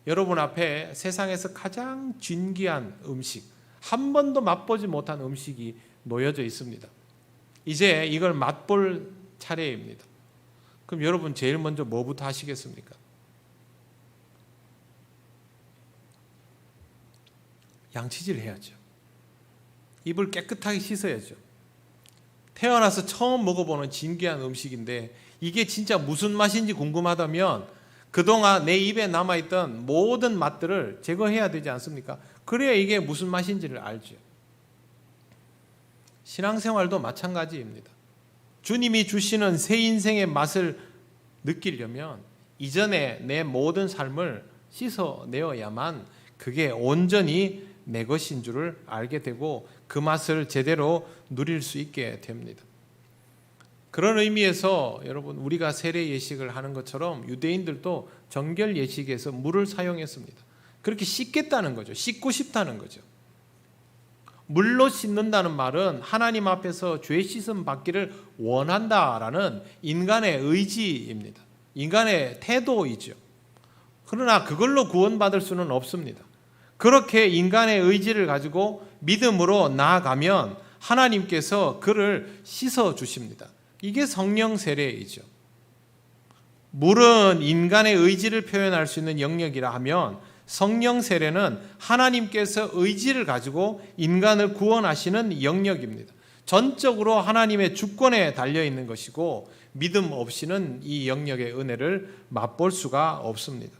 여러분 앞에 세상에서 가장 진귀한 음식, 한 번도 맛보지 못한 음식이 놓여져 있습니다. 이제 이걸 맛볼 차례입니다. 그럼 여러분 제일 먼저 뭐부터 하시겠습니까? 양치질 해야죠. 입을 깨끗하게 씻어야죠. 태어나서 처음 먹어보는 진귀한 음식인데 이게 진짜 무슨 맛인지 궁금하다면 그동안 내 입에 남아있던 모든 맛들을 제거해야 되지 않습니까? 그래야 이게 무슨 맛인지를 알죠. 신앙생활도 마찬가지입니다. 주님이 주시는 새 인생의 맛을 느끼려면 이전에 내 모든 삶을 씻어내어야만 그게 온전히 내 것인 줄을 알게 되고 그 맛을 제대로 누릴 수 있게 됩니다. 그런 의미에서 여러분, 우리가 세례 예식을 하는 것처럼 유대인들도 정결 예식에서 물을 사용했습니다. 그렇게 씻겠다는 거죠. 씻고 싶다는 거죠. 물로 씻는다는 말은 하나님 앞에서 죄 씻음 받기를 원한다라는 인간의 의지입니다. 인간의 태도이죠. 그러나 그걸로 구원받을 수는 없습니다. 그렇게 인간의 의지를 가지고 믿음으로 나아가면 하나님께서 그를 씻어 주십니다. 이게 성령 세례이죠. 물은 인간의 의지를 표현할 수 있는 영역이라 하면 성령 세례는 하나님께서 의지를 가지고 인간을 구원하시는 영역입니다. 전적으로 하나님의 주권에 달려있는 것이고 믿음 없이는 이 영역의 은혜를 맛볼 수가 없습니다.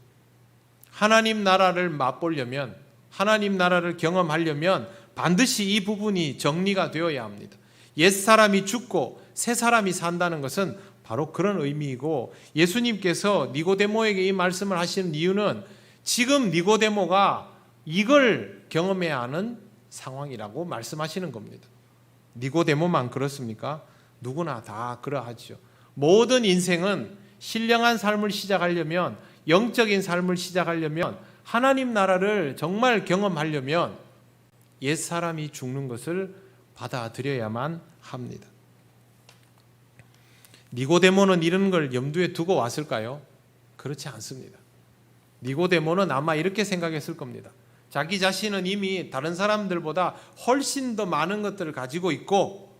하나님 나라를 맛보려면, 하나님 나라를 경험하려면 반드시 이 부분이 정리가 되어야 합니다. 옛사람이 죽고 새사람이 산다는 것은 바로 그런 의미이고, 예수님께서 니고데모에게 이 말씀을 하시는 이유는 지금 니고데모가 이걸 경험해야 하는 상황이라고 말씀하시는 겁니다. 니고데모만 그렇습니까? 누구나 다 그러하죠. 모든 인생은 신령한 삶을 시작하려면, 영적인 삶을 시작하려면, 하나님 나라를 정말 경험하려면 옛사람이 죽는 것을 받아들여야만 합니다. 니고데모는 이런 걸 염두에 두고 왔을까요? 그렇지 않습니다. 니고데모는 아마 이렇게 생각했을 겁니다. 자기 자신은 이미 다른 사람들보다 훨씬 더 많은 것들을 가지고 있고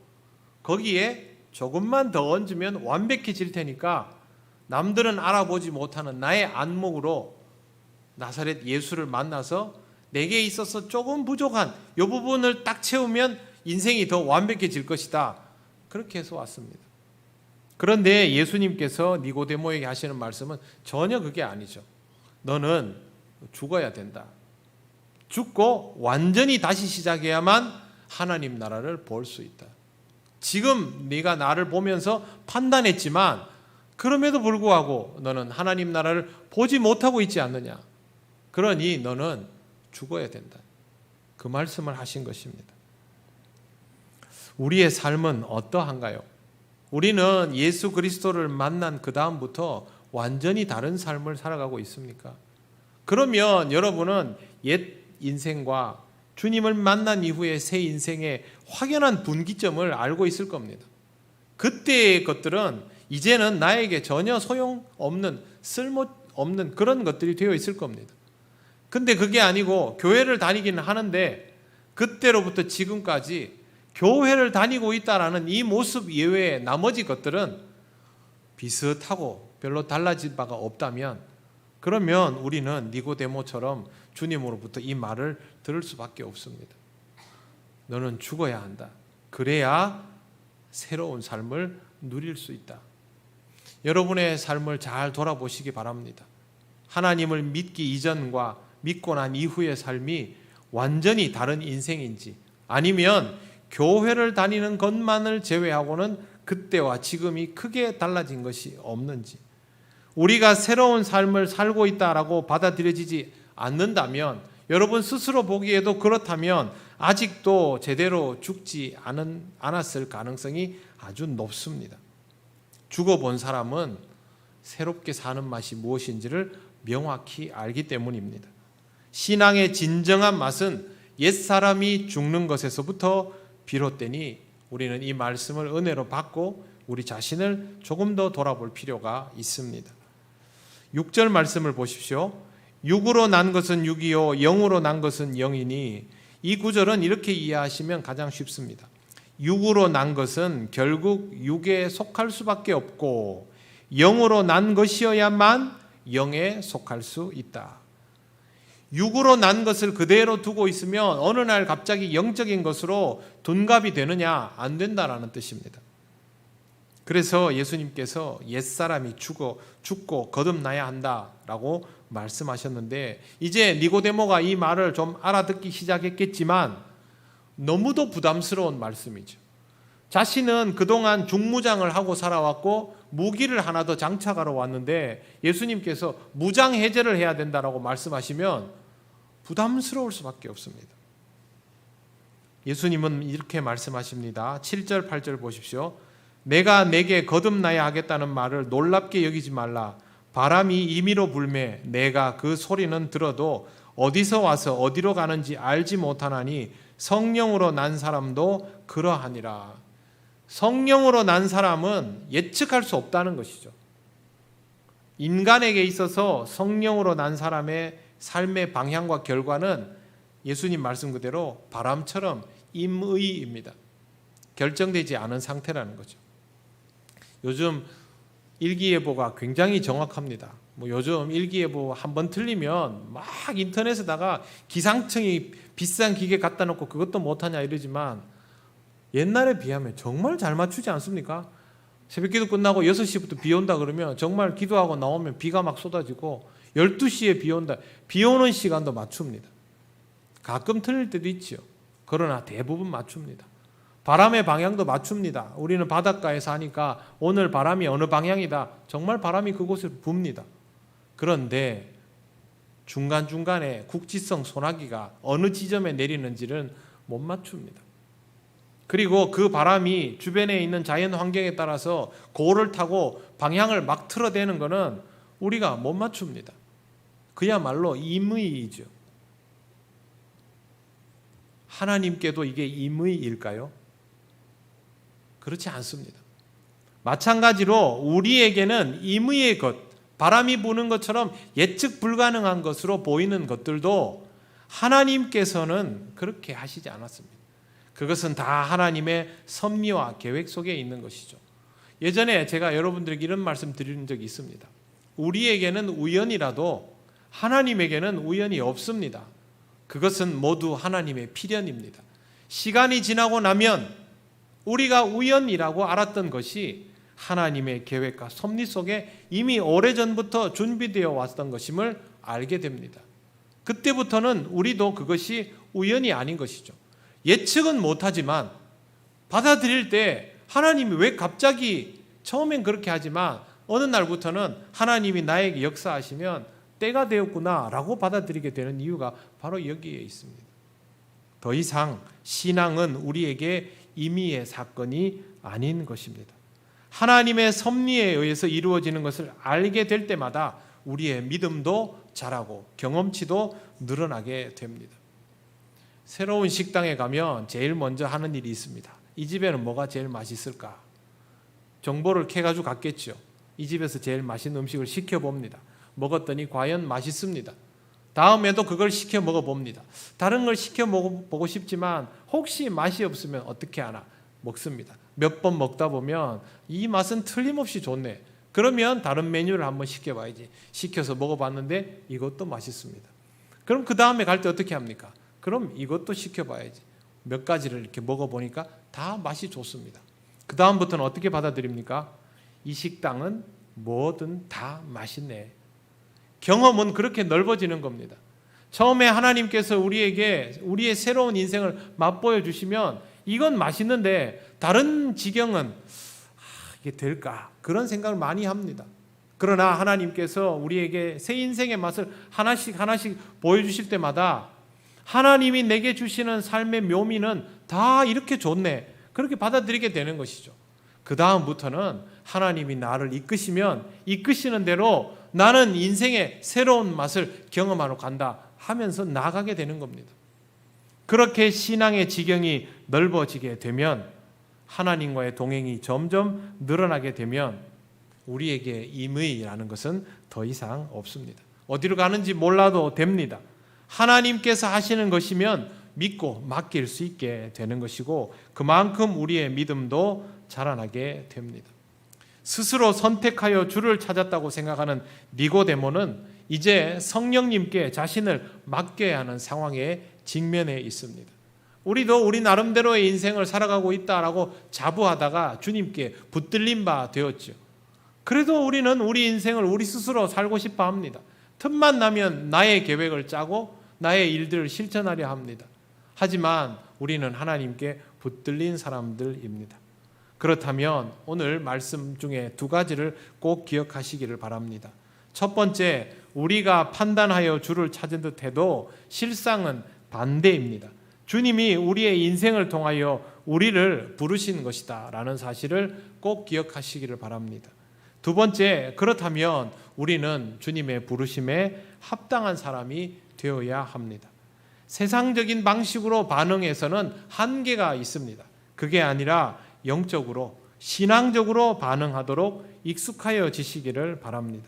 거기에 조금만 더 얹으면 완벽해질 테니까 남들은 알아보지 못하는 나의 안목으로 나사렛 예수를 만나서 내게 있어서 조금 부족한 이 부분을 딱 채우면 인생이 더 완벽해질 것이다. 그렇게 해서 왔습니다. 그런데 예수님께서 니고데모에게 하시는 말씀은 전혀 그게 아니죠. 너는 죽어야 된다. 죽고 완전히 다시 시작해야만 하나님 나라를 볼 수 있다. 지금 네가 나를 보면서 판단했지만 그럼에도 불구하고 너는 하나님 나라를 보지 못하고 있지 않느냐. 그러니 너는 죽어야 된다. 그 말씀을 하신 것입니다. 우리의 삶은 어떠한가요? 우리는 예수 그리스도를 만난 그 다음부터 완전히 다른 삶을 살아가고 있습니까? 그러면 여러분은 옛 인생과 주님을 만난 이후의 새 인생의 확연한 분기점을 알고 있을 겁니다. 그때의 것들은 이제는 나에게 전혀 소용없는, 쓸모없는 그런 것들이 되어 있을 겁니다. 근데 그게 아니고 교회를 다니기는 하는데 그때로부터 지금까지 교회를 다니고 있다라는 이 모습 이외의 나머지 것들은 비슷하고 별로 달라질 바가 없다면, 그러면 우리는 니고데모처럼 주님으로부터 이 말을 들을 수밖에 없습니다. 너는 죽어야 한다. 그래야 새로운 삶을 누릴 수 있다. 여러분의 삶을 잘 돌아보시기 바랍니다. 하나님을 믿기 이전과 믿고 난 이후의 삶이 완전히 다른 인생인지, 아니면 교회를 다니는 것만을 제외하고는 그때와 지금이 크게 달라진 것이 없는지, 우리가 새로운 삶을 살고 있다라고 받아들여지지 않는다면, 여러분 스스로 보기에도 그렇다면 아직도 제대로 죽지 않았을 가능성이 아주 높습니다. 죽어본 사람은 새롭게 사는 맛이 무엇인지를 명확히 알기 때문입니다. 신앙의 진정한 맛은 옛사람이 죽는 것에서부터 비롯되니 우리는 이 말씀을 은혜로 받고 우리 자신을 조금 더 돌아볼 필요가 있습니다. 6절 말씀을 보십시오. 육으로 난 것은 육이요 영으로 난 것은 영이니, 이 구절은 이렇게 이해하시면 가장 쉽습니다. 육으로 난 것은 결국 육에 속할 수밖에 없고 영으로 난 것이어야만 영에 속할 수 있다. 육으로 난 것을 그대로 두고 있으면 어느 날 갑자기 영적인 것으로 둔갑이 되느냐? 안 된다라는 뜻입니다. 그래서 예수님께서 옛사람이 죽고 거듭나야 한다라고 말씀하셨는데, 이제 니고데모가 이 말을 좀 알아듣기 시작했겠지만 너무도 부담스러운 말씀이죠. 자신은 그동안 중무장을 하고 살아왔고 무기를 하나 더 장착하러 왔는데 예수님께서 무장해제를 해야 된다라고 말씀하시면 부담스러울 수밖에 없습니다. 예수님은 이렇게 말씀하십니다. 7절 8절 보십시오. 내가 내게 거듭나야 하겠다는 말을 놀랍게 여기지 말라. 바람이 임의로 불매 내가 그 소리는 들어도 어디서 와서 어디로 가는지 알지 못하나니 성령으로 난 사람도 그러하니라. 성령으로 난 사람은 예측할 수 없다는 것이죠. 인간에게 있어서 성령으로 난 사람의 삶의 방향과 결과는 예수님 말씀 그대로 바람처럼 임의입니다. 결정되지 않은 상태라는 거죠. 요즘 일기예보가 굉장히 정확합니다. 요즘 일기예보 한번 틀리면 막 인터넷에다가 기상청이 비싼 기계 갖다 놓고 그것도 못하냐 이러지만, 옛날에 비하면 정말 잘 맞추지 않습니까? 새벽기도 끝나고 6시부터 비 온다 그러면 정말 기도하고 나오면 비가 막 쏟아지고 12시에 비 온다. 비 오는 시간도 맞춥니다. 가끔 틀릴 때도 있죠. 그러나 대부분 맞춥니다. 바람의 방향도 맞춥니다. 우리는 바닷가에 사니까 오늘 바람이 어느 방향이다. 정말 바람이 그곳을 붑니다. 그런데 중간중간에 국지성 소나기가 어느 지점에 내리는지는 못 맞춥니다. 그리고 그 바람이 주변에 있는 자연 환경에 따라서 고를 타고 방향을 막 틀어대는 것은 우리가 못 맞춥니다. 그야말로 임의이죠. 하나님께도 이게 임의일까요? 그렇지 않습니다. 마찬가지로 우리에게는 임의의 것, 바람이 부는 것처럼 예측 불가능한 것으로 보이는 것들도 하나님께서는 그렇게 하시지 않았습니다. 그것은 다 하나님의 섭리와 계획 속에 있는 것이죠. 예전에 제가 여러분들에게 이런 말씀 드린 적이 있습니다. 우리에게는 우연이라도 하나님에게는 우연이 없습니다. 그것은 모두 하나님의 필연입니다. 시간이 지나고 나면 우리가 우연이라고 알았던 것이 하나님의 계획과 섭리 속에 이미 오래전부터 준비되어 왔던 것임을 알게 됩니다. 그때부터는 우리도 그것이 우연이 아닌 것이죠. 예측은 못하지만 받아들일 때 하나님이 왜 갑자기 처음엔 그렇게 하지만 어느 날부터는 하나님이 나에게 역사하시면 때가 되었구나라고 받아들이게 되는 이유가 바로 여기에 있습니다. 더 이상 신앙은 우리에게 임의의 사건이 아닌 것입니다. 하나님의 섭리에 의해서 이루어지는 것을 알게 될 때마다 우리의 믿음도 자라고 경험치도 늘어나게 됩니다. 새로운 식당에 가면 제일 먼저 하는 일이 있습니다. 이 집에는 뭐가 제일 맛있을까? 정보를 캐가지고 갔겠죠. 이 집에서 제일 맛있는 음식을 시켜봅니다. 먹었더니 과연 맛있습니다. 다음에도 그걸 시켜 먹어봅니다. 다른 걸 시켜 먹어보고 싶지만 혹시 맛이 없으면 어떻게 하나? 먹습니다. 몇 번 먹다 보면 이 맛은 틀림없이 좋네. 그러면 다른 메뉴를 한번 시켜봐야지. 시켜서 먹어봤는데 이것도 맛있습니다. 그럼 그 다음에 갈 때 어떻게 합니까? 그럼 이것도 시켜봐야지. 몇 가지를 이렇게 먹어보니까 다 맛이 좋습니다. 그 다음부터는 어떻게 받아들입니까? 이 식당은 뭐든 다 맛있네. 경험은 그렇게 넓어지는 겁니다. 처음에 하나님께서 우리에게 우리의 새로운 인생을 맛보여 주시면 이건 맛있는데 다른 지경은 이게 될까? 그런 생각을 많이 합니다. 그러나 하나님께서 우리에게 새 인생의 맛을 하나씩 보여주실 때마다 하나님이 내게 주시는 삶의 묘미는 다 이렇게 좋네. 그렇게 받아들이게 되는 것이죠. 그 다음부터는 하나님이 나를 이끄시면 이끄시는 대로 나는 인생의 새로운 맛을 경험하러 간다 하면서 나아가게 되는 겁니다. 그렇게 신앙의 지경이 넓어지게 되면 하나님과의 동행이 점점 늘어나게 되면 우리에게 임의라는 것은 더 이상 없습니다. 어디로 가는지 몰라도 됩니다. 하나님께서 하시는 것이면 믿고 맡길 수 있게 되는 것이고 그만큼 우리의 믿음도 자라나게 됩니다. 스스로 선택하여 주를 찾았다고 생각하는 니고데모는 이제 성령님께 자신을 맡겨야 하는 상황에 직면해 있습니다. 우리도 우리 나름대로의 인생을 살아가고 있다라고 자부하다가 주님께 붙들린 바 되었죠. 그래도 우리는 우리 인생을 우리 스스로 살고 싶어 합니다. 틈만 나면 나의 계획을 짜고 나의 일들을 실천하려 합니다. 하지만 우리는 하나님께 붙들린 사람들입니다. 그렇다면 오늘 말씀 중에 두 가지를 꼭 기억하시기를 바랍니다. 첫 번째, 우리가 판단하여 주를 찾은 듯 해도 실상은 반대입니다. 주님이 우리의 인생을 통하여 우리를 부르신 것이다 라는 사실을 꼭 기억하시기를 바랍니다. 두 번째, 그렇다면 우리는 주님의 부르심에 합당한 사람이 되어야 합니다. 세상적인 방식으로 반응해서는 한계가 있습니다. 그게 아니라 영적으로 신앙적으로 반응하도록 익숙하여지시기를 바랍니다.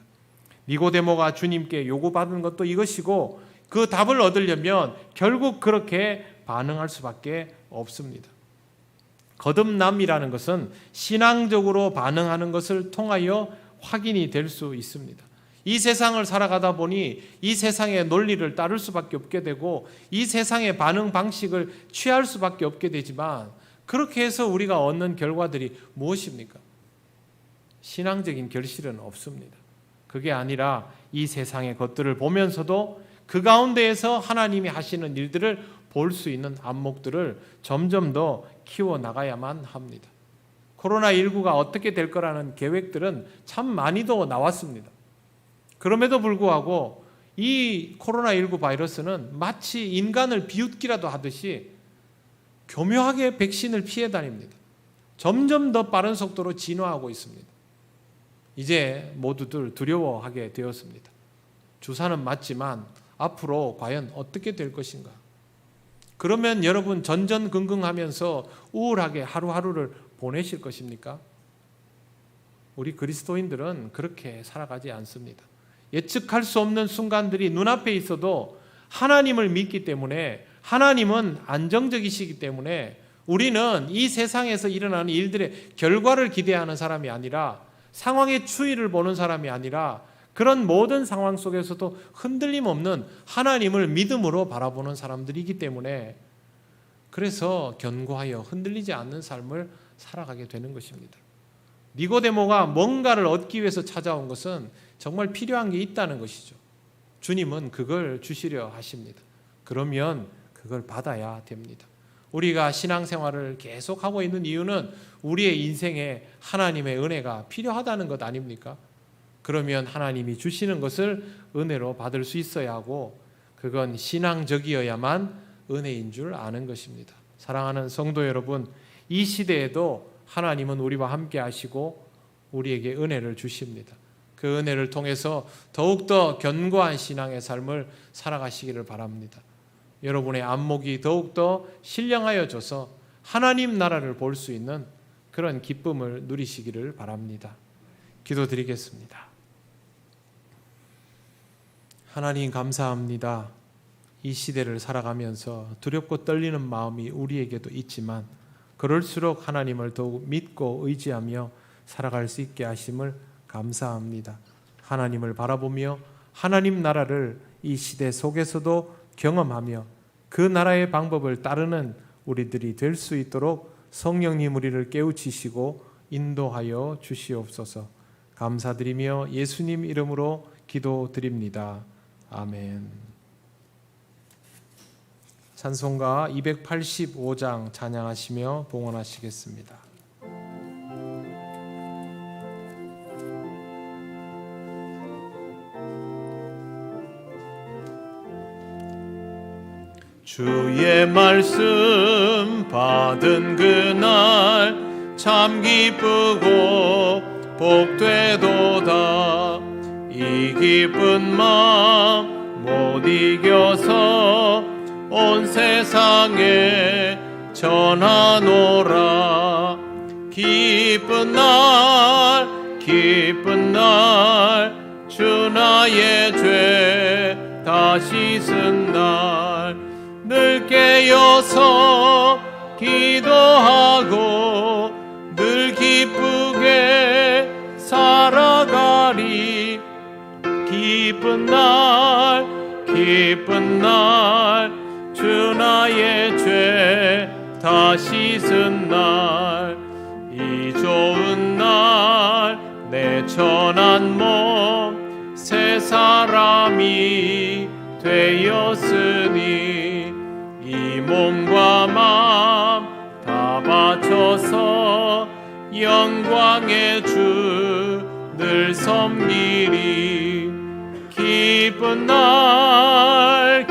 니고데모가 주님께 요구받은 것도 이것이고 그 답을 얻으려면 결국 그렇게 반응할 수밖에 없습니다. 거듭남이라는 것은 신앙적으로 반응하는 것을 통하여 확인이 될 수 있습니다. 이 세상을 살아가다 보니 이 세상의 논리를 따를 수밖에 없게 되고 이 세상의 반응 방식을 취할 수밖에 없게 되지만 그렇게 해서 우리가 얻는 결과들이 무엇입니까? 신앙적인 결실은 없습니다. 그게 아니라 이 세상의 것들을 보면서도 그 가운데에서 하나님이 하시는 일들을 볼 수 있는 안목들을 점점 더 키워나가야만 합니다. 코로나19가 어떻게 될 거라는 계획들은 참 많이도 나왔습니다. 그럼에도 불구하고 이 코로나19 바이러스는 마치 인간을 비웃기라도 하듯이 교묘하게 백신을 피해 다닙니다. 점점 더 빠른 속도로 진화하고 있습니다. 이제 모두들 두려워하게 되었습니다. 주사는 맞지만 앞으로 과연 어떻게 될 것인가? 그러면 여러분 전전긍긍하면서 우울하게 하루하루를 보내실 것입니까? 우리 그리스도인들은 그렇게 살아가지 않습니다. 예측할 수 없는 순간들이 눈앞에 있어도 하나님을 믿기 때문에 하나님은 안정적이시기 때문에 우리는 이 세상에서 일어나는 일들의 결과를 기대하는 사람이 아니라 상황의 추이를 보는 사람이 아니라 그런 모든 상황 속에서도 흔들림 없는 하나님을 믿음으로 바라보는 사람들이기 때문에 그래서 견고하여 흔들리지 않는 삶을 살아가게 되는 것입니다. 니고데모가 뭔가를 얻기 위해서 찾아온 것은 정말 필요한 게 있다는 것이죠. 주님은 그걸 주시려 하십니다. 그러면 그걸 받아야 됩니다. 우리가 신앙생활을 계속하고 있는 이유는 우리의 인생에 하나님의 은혜가 필요하다는 것 아닙니까? 그러면 하나님이 주시는 것을 은혜로 받을 수 있어야 하고, 그건 신앙적이어야만 은혜인 줄 아는 것입니다. 사랑하는 성도 여러분, 이 시대에도 하나님은 우리와 함께 하시고 우리에게 은혜를 주십니다. 그 은혜를 통해서 더욱더 견고한 신앙의 삶을 살아가시기를 바랍니다. 여러분의 안목이 더욱더 신령하여져서 하나님 나라를 볼 수 있는 그런 기쁨을 누리시기를 바랍니다. 기도드리겠습니다. 하나님 감사합니다. 이 시대를 살아가면서 두렵고 떨리는 마음이 우리에게도 있지만 그럴수록 하나님을 더욱 믿고 의지하며 살아갈 수 있게 하심을 감사합니다. 하나님을 바라보며 하나님 나라를 이 시대 속에서도 경험하며 그 나라의 방법을 따르는 우리들이 될 수 있도록 성령님 우리를 깨우치시고 인도하여 주시옵소서. 감사드리며 예수님 이름으로 기도드립니다. 아멘. 찬송가 285장 찬양하시며 봉헌하시겠습니다. 주의 말씀 받은 그날 참 기쁘고 복되도다. 이 기쁜 마음 못 이겨서 온 세상에 전하노라. 기쁜 날 기쁜 날 주 나의 죄 다 씻은 날 늘 깨어서 기도하고 늘 기쁘게 살아가리. 기쁜 날 주 나의 죄 다 씻은 날 이 좋은 날 내 천한 몸 새 사람이 되었으니 이 몸과 마음 다 바쳐서 영광의 주 늘 섬기리. 기쁜 날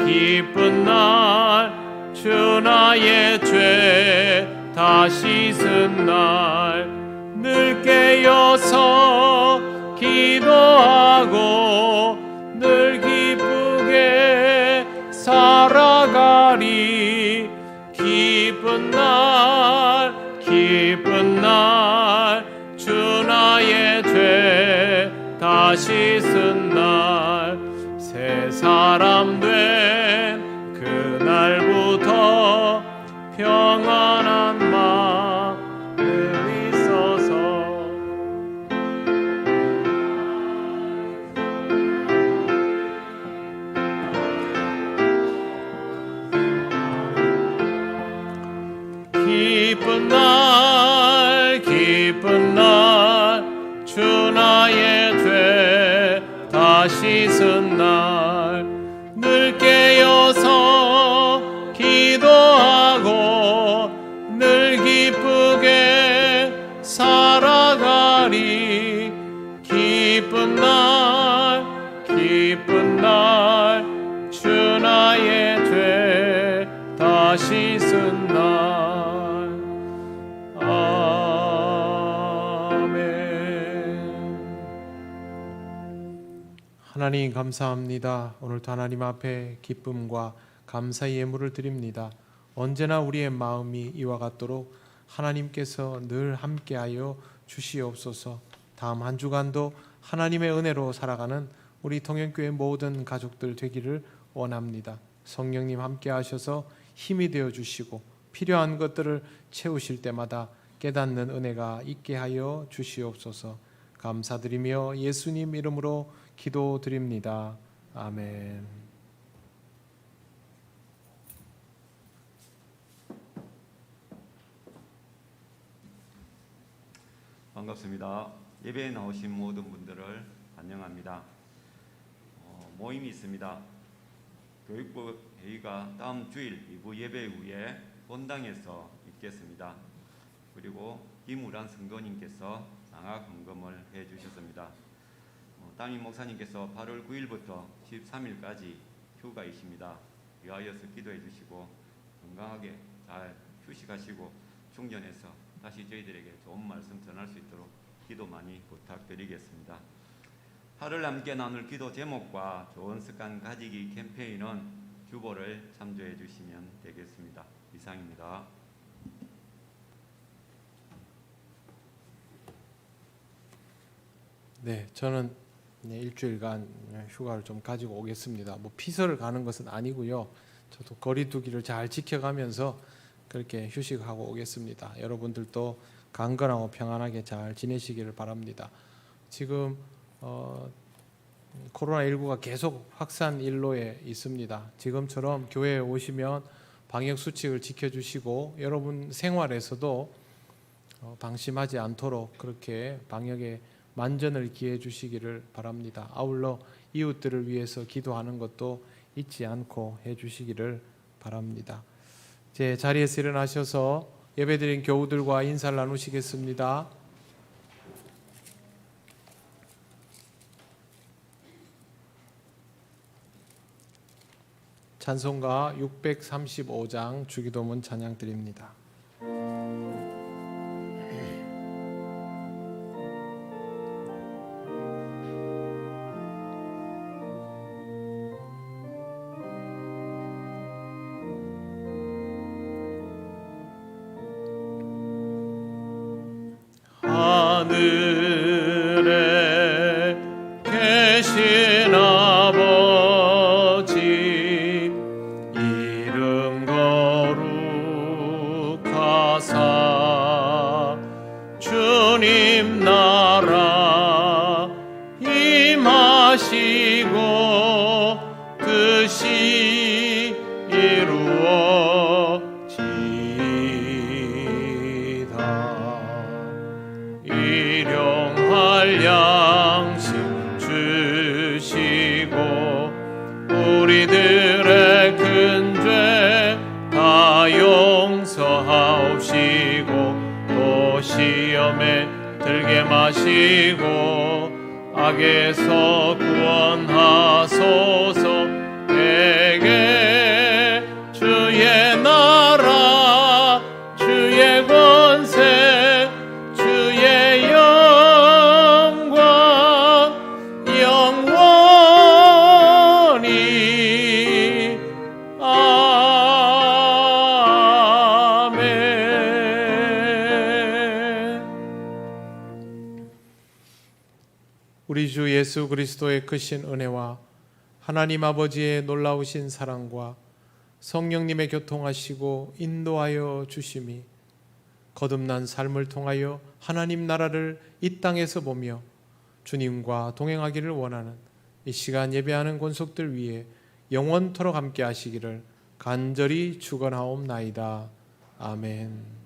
주 나의 죄 다 씻은 날 늘 깨어서 기도하고 늘 기쁘게 살아가리. 기쁜 날 주 나의 죄 다 씻은 날 새 사람 된 그날부터 평안한 마음을 있어서 기쁜 날 주 나의 죄 다 씻은 날 늘 깨어서 기도하고 늘 기쁘게 살아가리. 기쁜 날 주 나의 죄 다 씻은 날. 하나님 감사합니다. 오늘도 하나님 앞에 기쁨과 감사의 예물을 드립니다. 언제나 우리의 마음이 이와 같도록 하나님께서 늘 함께하여 주시옵소서. 다음 한 주간도 하나님의 은혜로 살아가는 우리 통영교회 모든 가족들 되기를 원합니다. 성령님 함께하셔서 힘이 되어 주시고 필요한 것들을 채우실 때마다 깨닫는 은혜가 있게 하여 주시옵소서. 감사드리며 예수님 이름으로 기도드립니다. 아멘. 반갑습니다. 예배에 나오신 모든 분들을 환영합니다. 모임이 있습니다. 교육부 회의가 다음 주일 2부 예배 후에 본당에서 있겠습니다. 그리고 김우란 성도님께서 장학 헌금을 해주셨습니다. 담임 목사님께서 8월 9일부터 13일까지 휴가이십니다. 위하여서 기도해 주시고 건강하게 잘 휴식하시고 충전해서 다시 저희들에게 좋은 말씀 전할 수 있도록 기도 많이 부탁드리겠습니다. 하루를 함께 나눌 기도 제목과 좋은 습관 가지기 캠페인은 주보를 참조해 주시면 되겠습니다. 이상입니다. 네, 저는 일주일간 휴가를 좀 가지고 오겠습니다. 뭐 피서를 가는 것은 아니고요. 저도 거리두기를 잘 지켜가면서 그렇게 휴식하고 오겠습니다. 여러분들도 강건하고 평안하게 잘 지내시기를 바랍니다. 지금 코로나19가 계속 확산 일로에 있습니다. 지금처럼 교회에 오시면 방역 수칙을 지켜주시고 여러분 생활에서도 방심하지 않도록 그렇게 방역에 만전을 기해 주시기를 바랍니다. 아울러 이웃들을 위해서 기도하는 것도 잊지 않고 해 주시기를 바랍니다. 제 자리에서 일어나셔서 예배드린 교우들과 인사를 나누시겠습니다. 찬송가 635장 주기도문 찬양 드립니다. 하늘에 계신 아버지 이름 거룩하사 주님 나라 임하시고 뜻이 일용할 양식 주시고 우리들의 큰 죄 다 용서하옵시고 또 시험에 들게 마시고 악에서 구원하소서. 내게 주의 나라 주의 권세 주의 영광 영원히 아멘. 우리 주 예수 그리스도의 크신 은혜와 하나님 아버지의 놀라우신 사랑과 성령님의 교통하시고 인도하여 주심이 거듭난 삶을 통하여 하나님 나라를 이 땅에서 보며 주님과 동행하기를 원하는 이 시간 예배하는 권속들 위해 영원토록 함께 하시기를 간절히 축원하옵나이다. 아멘.